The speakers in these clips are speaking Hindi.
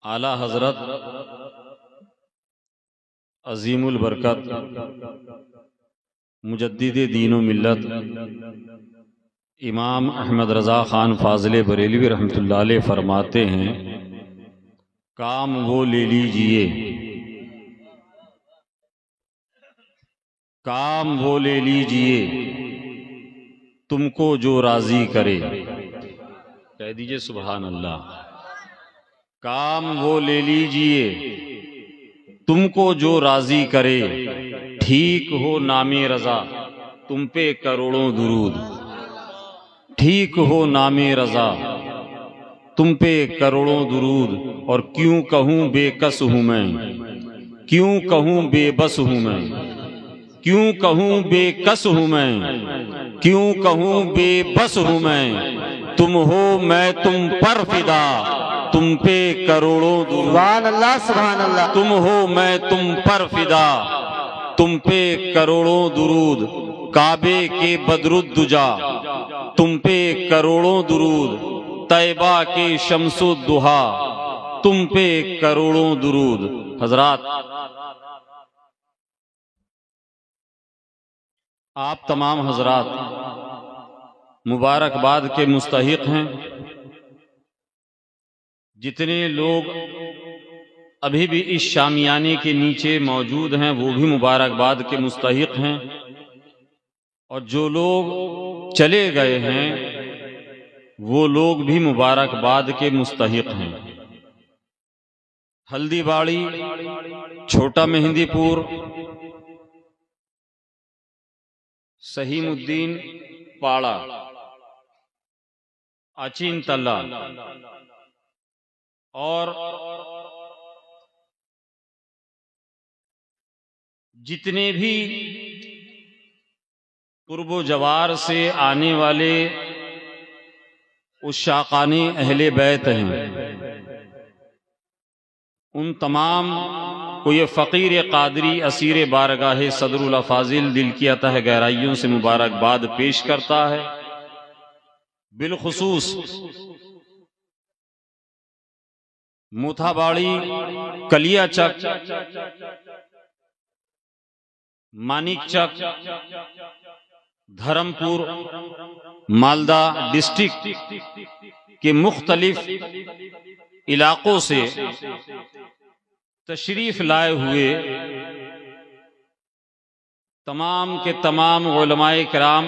आला हजरत अजीमुल बरकत मुजद्दिद दीन व मिल्लत इमाम अहमद रज़ा ख़ान फ़ाज़िल बरेलवी रहमतुल्लाह अलैह फरमाते हैं, काम वो ले लीजिए, काम वो ले लीजिए तुमको जो राज़ी करे। कह दीजिए सुभान अल्लाह। काम वो ले लीजिए तुमको जो राज़ी करे, ठीक हो नामे रज़ा तुम पे करोड़ों दुरूद। ठीक हो नामे रज़ा तुम पे करोड़ों दुरूद। और क्यों कहूँ बेकस हूँ मैं, क्यों कहूँ बेबस हूँ मैं, क्यों कहूँ बेकस हूँ मैं, क्यों कहूँ बेबस हूँ मैं। तुम हो मैं तुम पर फिदा तुम पे करोड़ों दुरूद। सुभान अल्लाह सुभान अल्लाह। तुम हो मैं तुम पर फिदा तुम पे करोड़ों दुरूद। काबे के बदरुद्दुजा तुम पे करोड़ों दुरूद। तैबा के शम्सुद्दुहा तुम पे करोड़ों दुरूद। हजरात, आप तमाम हजरात मुबारकबाद के मुस्तहिक हैं। जितने लोग अभी भी इस शामियाने के नीचे मौजूद हैं वो भी मुबारकबाद के मुस्तहिक हैं, और जो लोग चले गए हैं वो लोग भी मुबारकबाद के मुस्तहिक हैं। हल्दीबाड़ी, छोटा मेहंदीपुर, सहीमुद्दीन पाड़ा, अचीन तल्ला और जितने भी पूर्व जवार से आने वाले उस शाकानी अहले बैत हैं, उन तमाम को ये फ़कीर कादरी असीर बारगाह सदरुल अफाजिल दिल की अतः गहराइयों से मुबारकबाद पेश करता है। बिलखुसूस मुथाबाड़ी, कलिया चक, मानिक चक, धर्मपुर, मालदा डिस्ट्रिक्ट के मुख्तलिफ इलाकों से तशरीफ लाए हुए तमाम के तमाम उलमाए किराम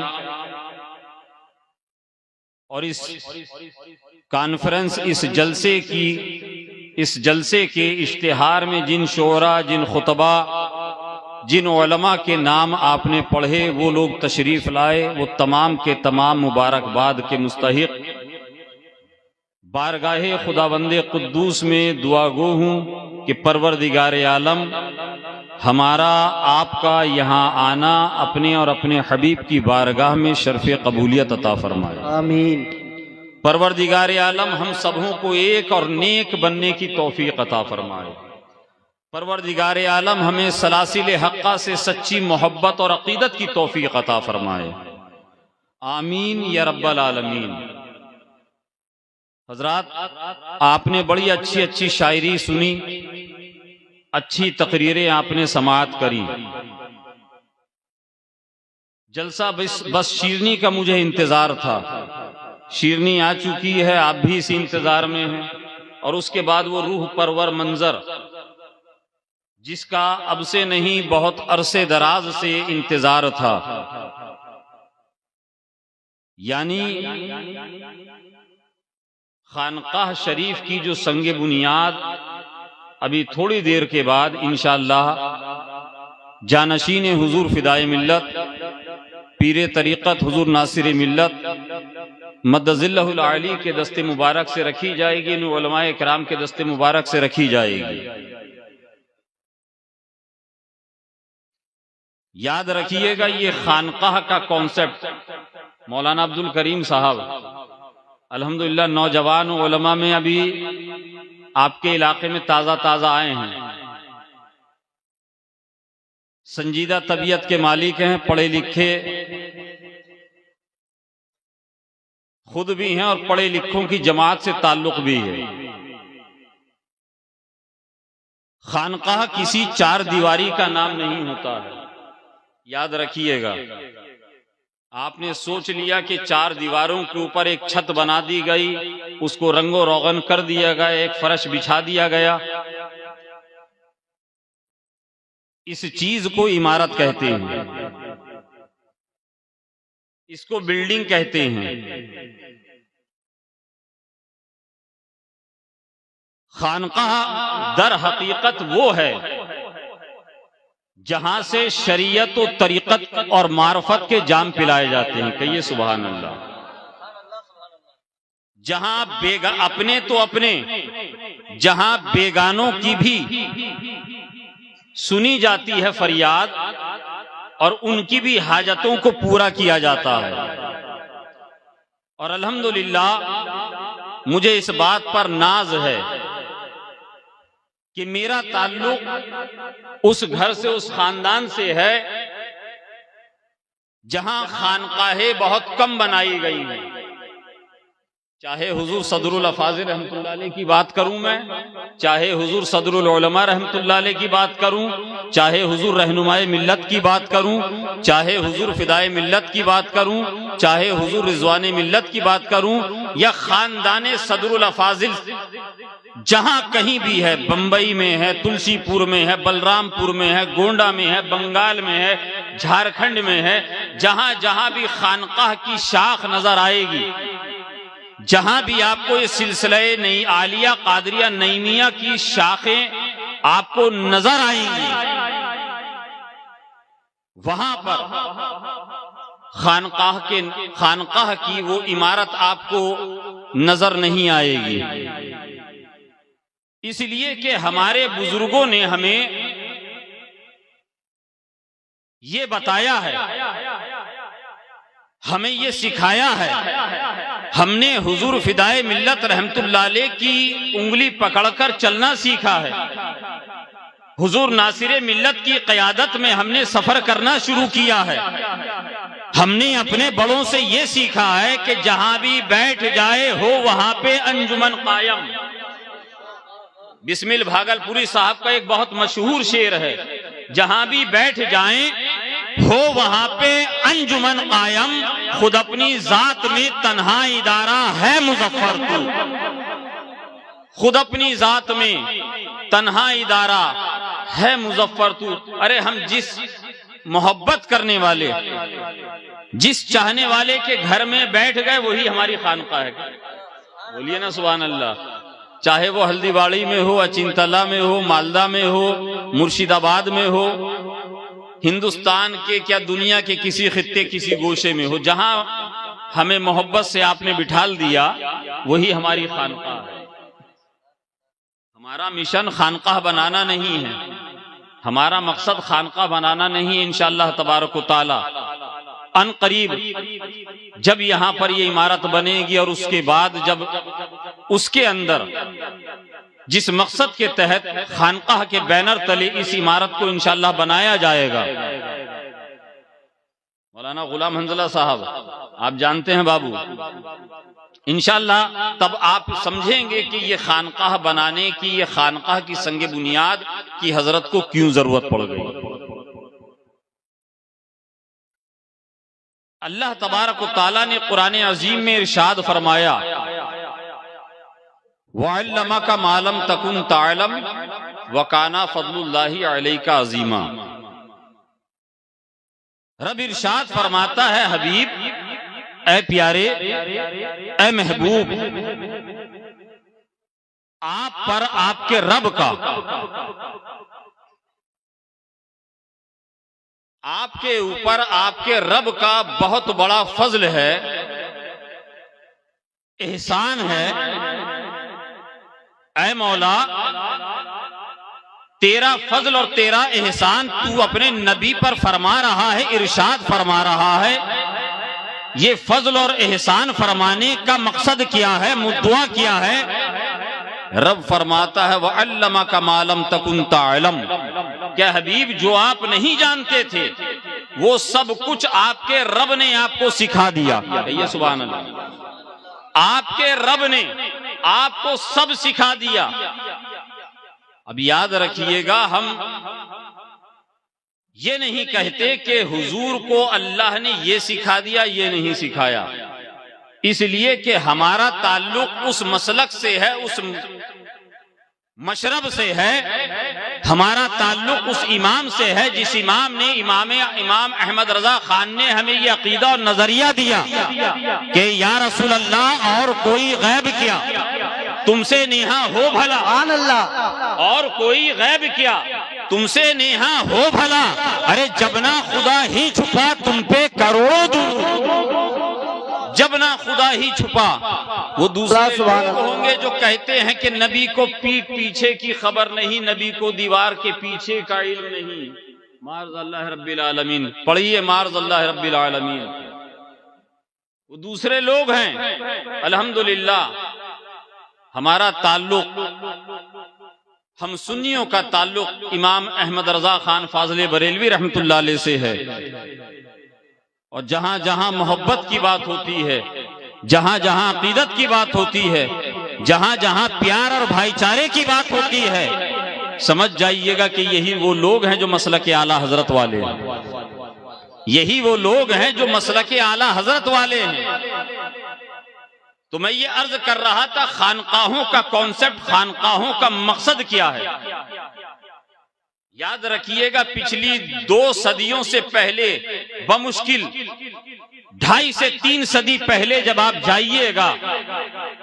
और इस कॉन्फ्रेंस, इस जलसे के इश्तिहार में जिन शोरा, जिन खुतबा, जिन उलमा के नाम आपने पढ़े वो लोग तशरीफ लाए, वो तमाम के तमाम मुबारकबाद के मुस्तहिक। बारगाहे खुदावंदे कुद्दूस में दुआ गो हूँ कि परवरदिगार आलम हमारा आपका यहाँ आना अपने और अपने हबीब की बारगाह में शर्फ कबूलियत अता फरमाए। आमीन। परवरदिगार आलम हम सबों को एक और नेक बनने की तौफीक अता फरमाए। परवरदिगार आलम हमें सलासिल हक्का से सच्ची मोहब्बत और अकीदत की तौफीक अता फरमाए। आमीन या रब्बल आलमीन। हजरात, आपने बड़ी अच्छी अच्छी शायरी सुनी, अच्छी तकरीरें आपने समाअत करी। जलसा बस शीरनी का मुझे इंतजार था। शीरनी आ चुकी है, आप भी इसी इंतजार में हैं। और उसके बाद वो रूह परवर मंजर जिसका अब से नहीं बहुत अरसे दराज से इंतजार था, यानी खानकाह शरीफ की जो संगे बुनियाद अभी थोड़ी देर के बाद इंशाअल्लाह जानशीन हुजूर फिदाए मिल्लत पीरे तरीक़त हुजूर नासिर मिल्लत मद्दज़िल्लहुल आली के दस्ते मुबारक से रखी जाएगी, इन उलमाए किराम के दस्ते मुबारक से रखी जाएगी। याद रखिएगा, ये खानकाह का कॉन्सेप्ट मौलाना अब्दुल करीम साहब अल्हम्दुलिल्लाह नौजवान उलमा में अभी आपके इलाके में ताज़ा ताज़ा आए हैं, संजीदा तबीयत के मालिक हैं, पढ़े लिखे खुद भी हैं और पढ़े लिखों की जमात से ताल्लुक भी है। खानकाह किसी चार दीवारी का नाम नहीं होता है, याद रखिएगा। आपने सोच लिया कि चार दीवारों के ऊपर एक छत बना दी गई, उसको रंगो रोगन कर दिया गया, एक फर्श बिछा दिया गया, इस चीज को इमारत कहते हैं, इसको बिल्डिंग कहते हैं। खानकाह दर हकीकत वो है जहां से शरीयत और तरीकत और मार्फत के जाम पिलाए जाते हैं। कहिए सुभान अल्लाह। जहां अपने तो अपने, जहां बेगानों की भी सुनी जाती है फरियाद और उनकी भी हाजतों को पूरा किया जाता है। और अल्हम्दुलिल्लाह मुझे इस बात पर नाज है कि मेरा ताल्लुक उस घर से, उस खानदान से है जहां खानकाहें बहुत कम बनाई गई हैं। चाहे हुजूर सदरुल अफाजिल रहमतुल्लाह अलैह की बात करूं मैं, चाहे हुजूर सदरुल उलमा रहमतुल्लाह अलैह की बात करूं, चाहे हुजूर रहनुमाए मिल्लत की बात करूं, चाहे हुजूर फिदाए मिल्लत की बात करूं, चाहे हुजूर रिजवाने मिल्लत की बात करूं, या खानदाने सदरुल अफाजिल जहां कहीं भी है, बंबई में है, तुलसीपुर में है, बलरामपुर में है, गोंडा में है, बंगाल में है, झारखंड में है, जहां जहां भी खानकाह की शाख नजर आएगी, जहां भी आपको ये सिलसिले नई आलिया कादरिया नईमिया की शाखें आपको नजर आएंगी, वहां पर खानकाह की वो इमारत आपको नजर नहीं आएगी। इसलिए कि हमारे बुजुर्गों ने हमें ये बताया है, हमें ये सिखाया है। हमने हुजूर फिदाए मिल्लत रहमतुल्लाह अलैह की उंगली पकड़कर चलना सीखा है। हुजूर नासिरे मिल्लत की क़यादत में हमने सफर करना शुरू किया है। हमने अपने बड़ों से ये सीखा है कि जहां भी बैठ जाए हो वहां पे अंजुमन कायम। बिस्मिल भागलपुरी साहब का एक बहुत मशहूर शेर है, जहां भी बैठ जाएं हो वहां पे अंजुमन कायम, खुद अपनी जात में तन्हा इदारा है मुजफ्फरपुर। खुद अपनी जात में तन्हा इदारा है मुजफ्फरपुर। अरे हम जिस मोहब्बत करने वाले, जिस चाहने वाले के घर में बैठ गए वही हमारी खानकाह है। बोलिए ना सुभान अल्लाह। चाहे वो हल्दीबाड़ी में हो, अचिंतला में हो, मालदा में हो, मुर्शिदाबाद में हो, हिंदुस्तान के क्या दुनिया के किसी खित्ते किसी गोशे में हो, जहां हमें मोहब्बत से आपने बिठाल दिया वही हमारी खानकाह है। हमारा मिशन खानकाह बनाना नहीं है, हमारा मकसद खानकाह बनाना नहीं है। इंशाअल्लाह तबारक व तआला अन करीब जब यहां पर ये इमारत बनेगी और उसके बाद जब उसके अंदर जिस मकसद के तहत खानकाह के बैनर तले इस इमारत को इंशाअल्लाह बनाया जाएगा, मौलाना गुलाम हंजला साहब आप जानते हैं बाबू, इंशाअल्लाह तब आप समझेंगे कि ये खानकाह बनाने की, ये खानकाह की संगे बुनियाद की हजरत को क्यों जरूरत पड़ गई। अल्लाह तबारक व तआला ने कुरान अजीम में इरशाद फरमाया, वअल्लमका मा लम तकुन तअलम व काना फज़लुल्लाहि अलैका अज़ीमा। रब इरशाद फरमाता है, हबीब, ए प्यारे, ए महबूब, आप पर आपके रब का, आपके ऊपर आपके रब का बहुत बड़ा फजल है, एहसान है। ऐ मौला, तेरा फजल और तेरा एहसान तू अपने नबी पर फरमा रहा है, इरशाद फरमा रहा है। ये फजल और एहसान फरमाने का मकसद क्या है, मुद्दा क्या है? रब फरमाता है, वअल्लमका मा लम तकुन तअलम। क्या हबीब, जो आप नहीं जानते थे वो सब कुछ आपके रब ने आपको सिखा दिया। ये सुभान अल्लाह। आपके रब ने आपको सब सिखा दिया। अब याद रखिएगा, हम ये नहीं कहते कि हुजूर को अल्लाह ने ये सिखा दिया, ये नहीं सिखाया, इसलिए कि हमारा ताल्लुक उस मसलक से है, उस मशरब से है, हमारा ताल्लुक उस इमाम से है जिस इमाम ने इमाम अहमद रजा खान ने हमें ये अकीदा और नजरिया दिया कि या रसूल अल्लाह और कोई गैब क्या तुमसे नेहा हो भला, अल्लाह और कोई गैब क्या तुमसे नेहा हो भला, अरे जब ना खुदा ही छुपा तुम पे करोड़ों दूर, जब ना खुदा ही छुपा। वो दूसरे लोग होंगे जो कहते हैं कि नबी को पीठ पीछे की खबर नहीं, नबी को दीवार के पीछे का इल्म नहीं। मार्ज़ अल्लाह रब्बिल आलमीन, पढ़िए मार्ज़ अल्लाह रब्बिल आलमीन। वो दूसरे लोग हैं। अल्हम्दुलिल्लाह हमारा ताल्लुक, हम सुन्नियों का ताल्लुक इमाम अहमद रजा खान फाजले बरेलवी रहमतुल्लाह अलैह से है। और जहां जहां मोहब्बत की बात होती है, जहां जहां अकीदत की बात होती है, जहां जहां प्यार और भाईचारे की बात होती है, समझ जाइएगा कि यही वो लोग हैं जो मसलक आला हजरत वाले हैं, यही वो लोग हैं जो मसलक आला हजरत वाले हैं। तो मैं ये अर्ज कर रहा था, खानकाहों का कॉन्सेप्ट, खानकाहों का मकसद क्या है। याद रखिएगा, पिछली 2 सदियों से पहले, बमुश्किल 2.5 से 3 सदी पहले जब आप जाइएगा,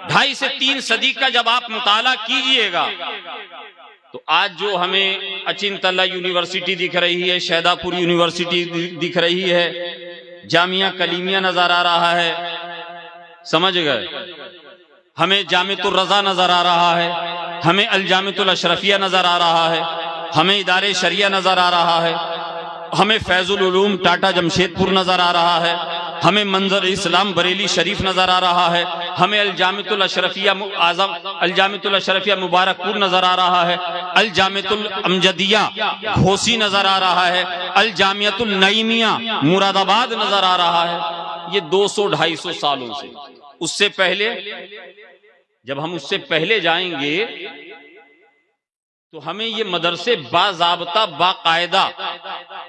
2.5 से 3 सदी का जब आप मुताला कीजिएगा, तो आज जो हमें अचिंतला यूनिवर्सिटी दिख रही है, शहदापुर यूनिवर्सिटी दिख रही है, जामिया कलीमिया नजर आ रहा है, समझ गए, हमें जामितुर रजा नजर आ रहा है, हमें अल जामितुल अशरफिया नजर आ रहा है, हमें इदारे शरिया नजर आ रहा है, हमें फैजुल उलूम टाटा जमशेदपुर नजर आ रहा है, हमें मंजर इस्लाम बरेली शरीफ नजर आ रहा है, हमें अल जामितुल अशरफिया आजम अल जामितुल अशरफिया मुबारकपुर नजर आ रहा है, अल जामितुल अमजदिया घोसी नजर आ रहा है, अल जामियतुल नईमिया मुरादाबाद नजर आ रहा है। ये 200-250 सालों से, उससे पहले जब हम उससे पहले जाएंगे तो हमें ये मदरसे बाज़ाब्ता बाकायदा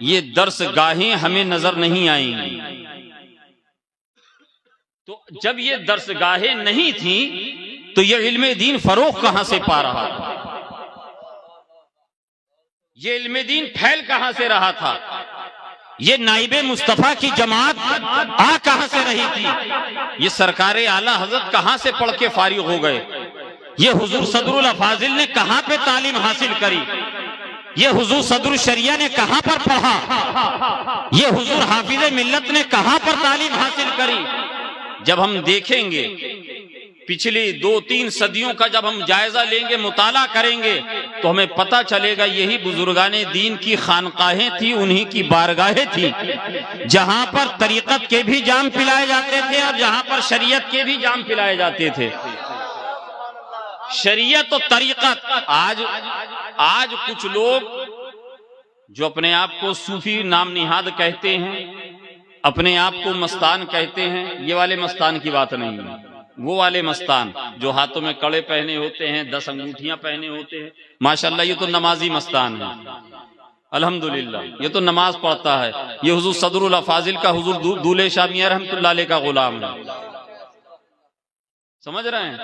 ये दर्स गाहें हमें नजर नहीं आएंगी। तो जब ये दर्स गाहें नहीं थी तो ये इल्मे दीन फरोख कहां से पा रहा था, ये इल्मे दीन फैल कहां से रहा था, ये नाइबे मुस्तफा की जमात आ कहां से रही थी, ये सरकारे आला हजरत कहां से पढ़ के फारिग हो गए, ये हुजूर सदरुल अफाजिल ने कहां पे तालीम हासिल करी, ये हुजूर सदरुल शरिया ने कहां पर पढ़ा, ये हुजूर हाफिज मिल्लत ने कहां पर तालीम हासिल करी। जब हम देखेंगे पिछली 2-3 सदियों का जब हम जायजा लेंगे, मुताला करेंगे, तो हमें पता चलेगा यही बुजुर्गाने दीन की खानकाहें थी, उन्हीं की बारगाहें थी, जहां पर तरीकत के भी जाम पिलाए जाते थे और जहां पर शरीयत के भी जाम पिलाए जाते थे। शरीयत और तरीकत, आज कुछ लोग जो अपने आप को सूफी नाम निहाद कहते हैं, अपने आप को मस्तान कहते हैं, ये वाले मस्तान की बात नहीं है। वो वाले मस्तान जो हाथों में कड़े पहने होते हैं, 10 अंगूठियां पहने होते हैं, माशाल्लाह ये तो नमाजी मस्तान है, अल्हम्दुलिल्लाह ये तो नमाज पढ़ता है, ये हुजूर सदरुल अफाजिल का हुजूर दूल्हे शाह मियां रहमतुल्लाह अलैह का गुलाम है। समझ रहे हैं?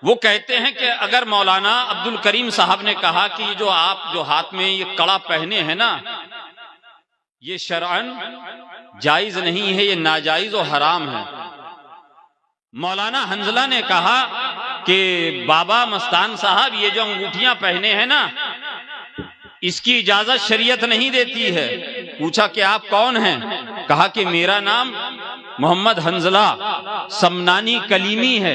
वो कहते हैं कि अगर मौलाना अब्दुल करीम साहब ने कहा कि जो आप जो हाथ में ये कड़ा पहने हैं ना, ये शरअन जायज नहीं है, ये नाजायज और हराम है। मौलाना हंजला ने कहा कि बाबा मस्तान साहब ये जो अंगूठियां पहने हैं ना, इसकी इजाजत शरीयत नहीं देती है। पूछा कि आप कौन हैं? कहा कि मेरा नाम मोहम्मद हंजला समनानी कलीमी है।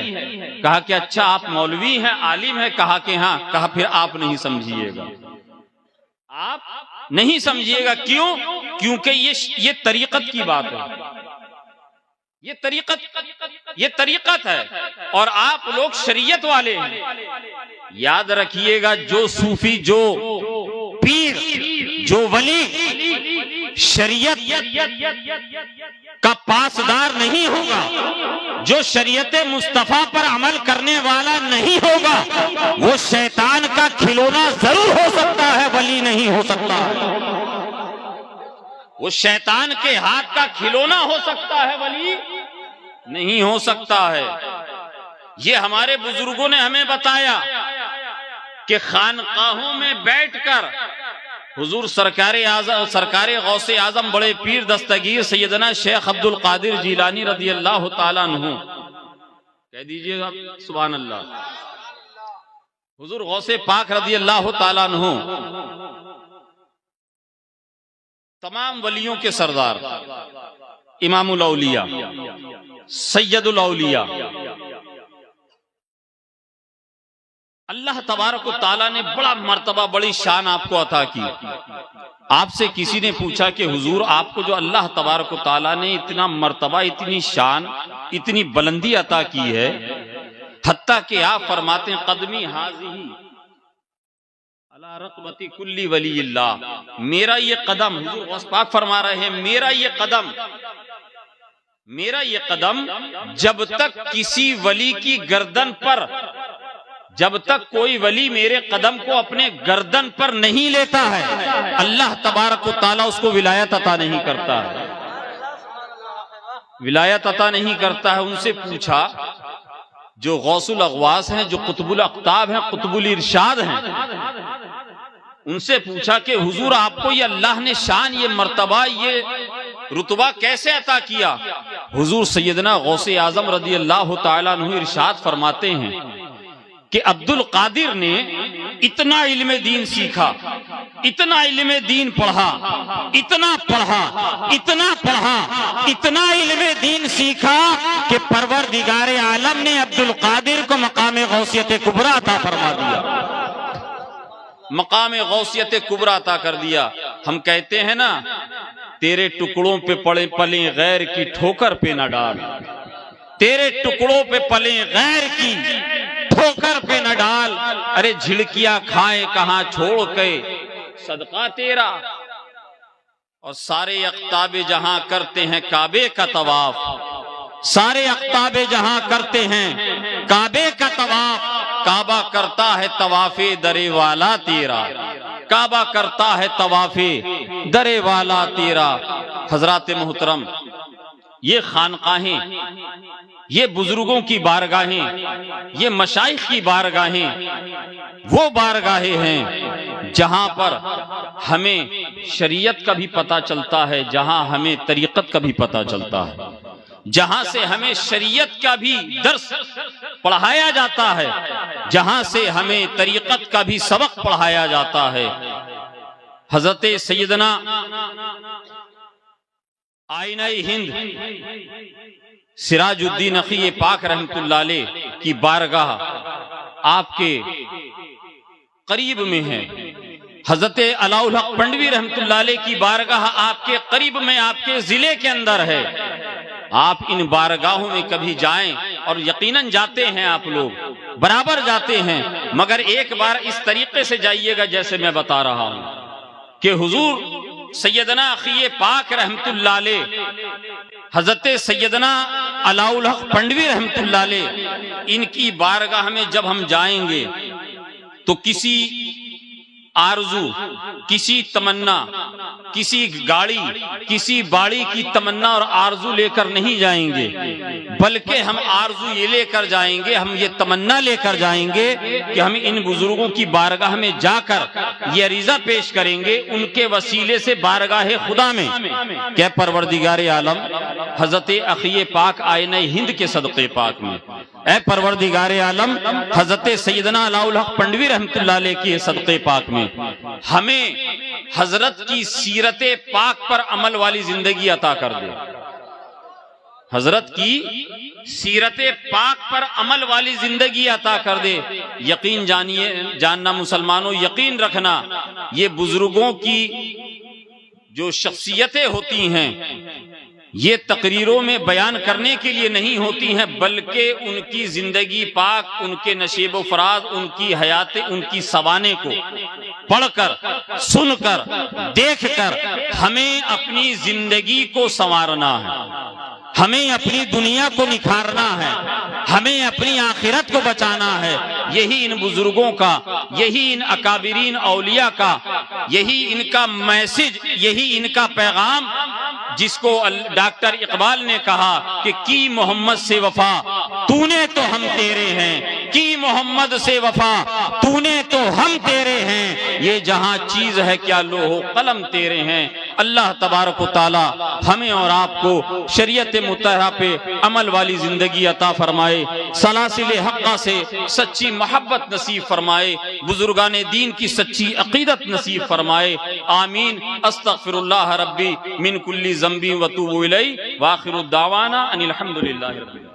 कहा कि अच्छा आप मौलवी हैं, आलिम हैं? कहा कि हाँ। कहा फिर आप नहीं समझिएगा, आप नहीं समझिएगा। क्यों? क्योंकि ये तरीकत की बात है, ये तरीकत है और आप लोग शरीयत वाले हैं। याद रखिएगा, जो सूफी, जो पीर, जो वली शरीयत का पासदार नहीं होगा, जो शरीयत मुस्तफा पर अमल करने वाला नहीं होगा, वो शैतान का खिलौना सकता है। वो शैतान के हाथ का खिलौना हो सकता है, वली नहीं हो सकता है। ये हमारे बुजुर्गों ने हमें बताया कि खानकाहों में बैठकर हुजूर सरकारे गौसे आजम बड़े पीर दस्तगीर सैयदना शेख अब्दुल कादिर जिलानी रदी अल्लाह ताला अन्हु, कह दीजिएगा सुभान अल्लाह, हुजूर गौसे पाक रदी अल्लाह ताला अन्हु तमाम वलियों के सरदार, इमामुल औलिया, सैयदुल औलिया, अल्लाह तबारक व ताला ने बड़ा मर्तबा बड़ी शान आपको अता की। आपसे किसी ने पूछा कि हुजूर आपको जो अल्लाह तबारक व ताला ने इतना मर्तबा, इतनी शान, इतनी बुलंदी अता की है, हत्ता कि आप फरमाते हैं कदमी हाज़िही अला रक़बती कुल्ली वलील्लाह, मेरा ये कदम, हुजूर गौस पाक फरमा रहे हैं, मेरा ये कदम जब तक किसी वली की गर्दन पर, जब तक कोई वली मेरे कदम को अपने गर्दन पर नहीं लेता है, अल्लाह तबारक व ताला उसको विलायत अता नहीं करता है, विलायत अता नहीं करता है। उनसे पूछा जो गौसुल अगवास हैं, जो कुतुबुल अक्ताब हैं, कुतुबुल इरशाद हैं, उनसे पूछा कि हुजूर आपको ये अल्लाह ने शान, ये मर्तबा, ये रुतबा कैसे अता किया? हुजूर सैयदना गौसे आजम रदी अल्लाह ताला अन्हु इरशाद फरमाते हैं कि अब्दुल कादिर ने इतना इल्मे दीन सीखा, इतना इल्मे दीन पढ़ा, इतना पढ़ा, इतना पढ़ा, इतना इल्मे दीन सीखा कि परवरदिगारे आलम ने अब्दुल कादिर को मकाम गौसियत कुबरा अता फरमा दिया, मकाम गौसियत कुबरा अता कर दिया। हम कहते हैं ना, तेरे टुकड़ों पे पड़े पले गैर की ठोकर पे न डाल, तेरे टुकड़ों पे पले गैर की ठोकर पे न डाल, अरे झिड़कियां खाए कहां छोड़ के सदका तेरा। और सारे अख्ताबे जहां करते हैं काबे का तवाफ, सारे अख्ताबे जहां करते हैं काबे का तवाफ, काबा करता है तवाफे दरे वाला तेरा, काबा करता है तवाफे दरे वाला तेरा। हजरात मोहतरम, ये खानकाहें, ये बुजुर्गों की बारगाहें, ये मशाइख की बारगाहें वो बारगाहें हैं जहां पर हमें शरीयत का भी पता चलता है, जहां हमें तरीकत का भी पता चलता है, जहां से हमें शरीयत का भी दर्स पढ़ाया जाता है, जहां से हमें तरीकत का भी सबक पढ़ाया जाता है। हजरत सैयदना आईना-ए हिंद सिराजुद्दीन अखी पाक रहमतुल्लाह अलैह की बारगाह आपके करीब में है। हजरत अलाउल हक पंडवी रहमतुल्लाह अलैह की बारगाह आपके करीब में, आपके जिले के अंदर है। आप इन बारगाहों में कभी जाएं, और यकीनन जाते हैं आप लोग, बराबर जाते हैं, मगर एक बार इस तरीके से जाइएगा जैसे मैं बता रहा हूं कि हुजूर सैयदना अखी पाक रहमतुल्लाह अलैह, हजरत सैयदना अलाउल हक पंडवी रहमतुल्लाह अलैह, इनकी बारगाह में जब हम जाएंगे तो किसी आरजू, किसी तमन्ना, किसी गाड़ी, किसी बाड़ी की तमन्ना और आरजू लेकर नहीं जाएंगे, बल्कि हम आरजू ये लेकर जाएंगे, हम ये तमन्ना लेकर जाएंगे कि हम इन बुजुर्गों की बारगाह में जाकर ये अरीजा पेश करेंगे, उनके वसीले से बारगाह खुदा में क्या परवरदिगारे आलम हजरत अखी पाक आईना हिंद के सदक़े पाक में, ऐ परवरदिगारे आलम हजरत सैयदना अलाउल हक पंडवी रहमतुल्लाह अलैह के सदक़े पाक में हमें हजरत की सीरत पाक पर अमल वाली जिंदगी अता कर दे। हजरत की सीरत पाक पर अमल वाली जिंदगी अता कर दे। यकीन जानिए, जानना मुसलमानों, यकीन रखना, ये बुजुर्गों की जो शख्सियतें होती हैं ये तकरीरों में बयान करने के लिए नहीं होती हैं, बल्कि उनकी जिंदगी पाक, उनके नशीब फराज, उनकी हयात, उनकी सवाने को पढ़कर, सुनकर, देखकर हमें अपनी जिंदगी को संवारना है, हमें अपनी दुनिया को निखारना है, हमें अपनी आखिरत को बचाना है। यही इन बुजुर्गों का, यही इन अकाबिरीन औलिया का, यही इनका मैसेज, यही इनका पैगाम, जिसको डॉक्टर इकबाल ने कहा कि की मोहम्मद से वफा तूने तो हम तेरे हैं, की मोहम्मद से वफा तूने तो हम तेरे हैं, ये जहां चीज है क्या लोहो कलम तेरे हैं। अल्लाह तबारक व तआला हमें और आपको शरीयत मुतहरा पे अमल वाली जिंदगी अता फरमाए, सलासिल हक़्क़ा से सच्ची मोहब्बत नसीब फरमाए, बुजुर्गाने दीन की सच्ची अकीदत नसीब फरमाए। आमीन। अस्तगफिरुल्लाह रब्बी मिन कुल्ली ज़ंबी व तूबु इलैहि व आखिरु दावाना अनिल हम्दुलिल्लाहि रब्बिल आलमीन।